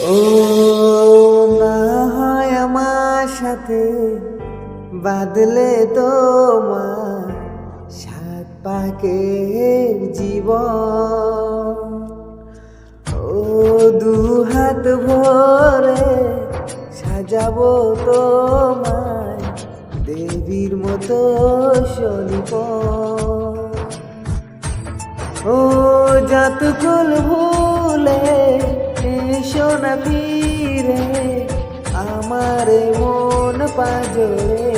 ও না হয় আমার সাথে বাদলে তোমার সাত পাকের জীবন। ও দু হাত ভরে সাজাবো তোমায় দেবীর মতো শোনিপন। ও যতক্ষণ ভুলে এসো না ফিরে আমার মন পাজরে।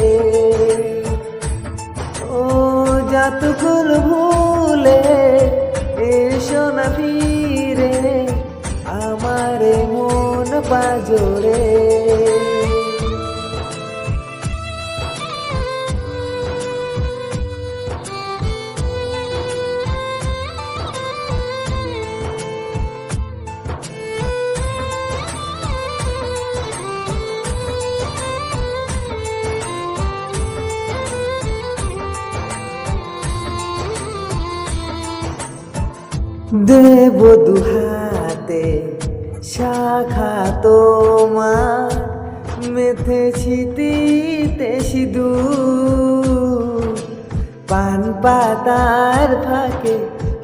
ও যতক্ষণ ভুলে এসো না ফিরে আমার মন পাজরে। দেব দুহাতে শাখা তোমার মেথে ছিটিতে সিঁদুর। পান পাতার ফাঁকে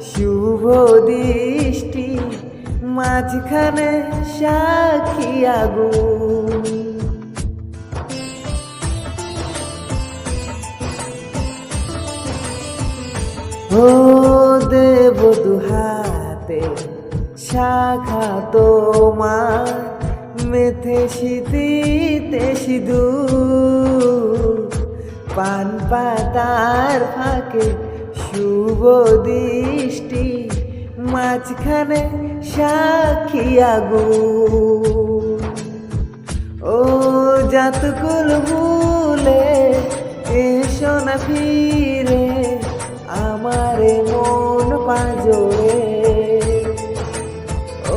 শুভ দৃষ্টি মাঝখানে সাক্ষী আগুন। ও দেব দুহাতে শাখা তোমার মেথে শীতিতে সিঁদুর। পান পাতার ফাঁকে শুভ দৃষ্টি মাঝখানে সাক্ষী আগুন। ও যতক্ষণ ভুলে এসো না ফিরে আমার মন পাজরে।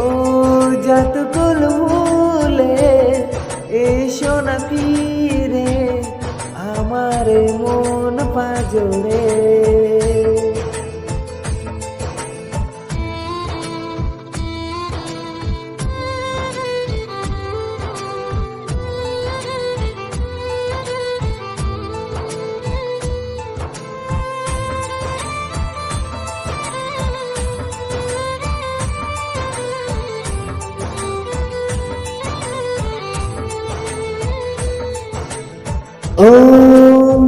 ও যতক্ষণ ভুলে এসো না ফিরে আমার মন পাজরে। ও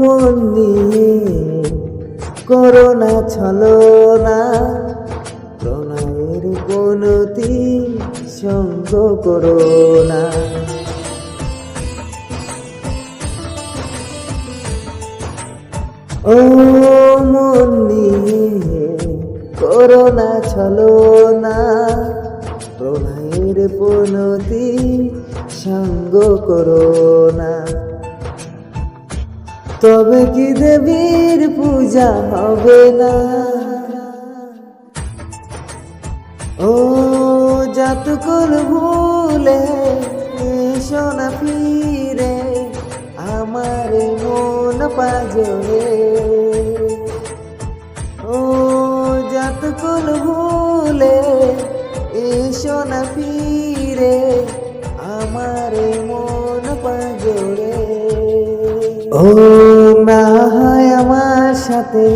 মন নিয়ে করো না ছলনা প্রণয়ের বনতি সঙ্গ করো না। ও মন নিয়ে করো না ছলনা প্রণয়ের বনতি সঙ্গ করো না। তবে কি দেবীর পূজা হবে না? ও যতক্ষণ ভুলে এসো না ফিরে আমার মন পাজরে। ও যতক্ষণ ভুলে এসো না ফিরে আমার মন পাজরে। ও না হয় আমার সাথে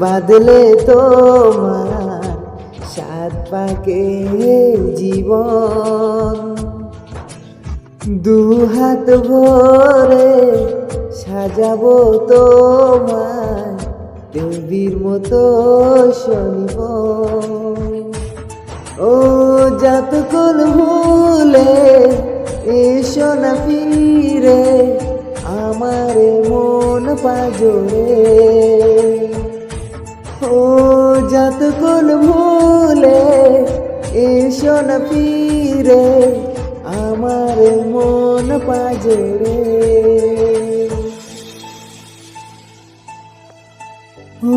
বাদলে তোমার সাত পাকের জীবন। দু হাত ভরে সাজাবো তোমায় দেবীর মতো শোনিপন। ও যতক্ষণ ভুলে এসো না ফিরে আমার মন পাজরে। ও যতক্ষণ ভুলে এসো না ফিরে আমার মন পাজরে। ও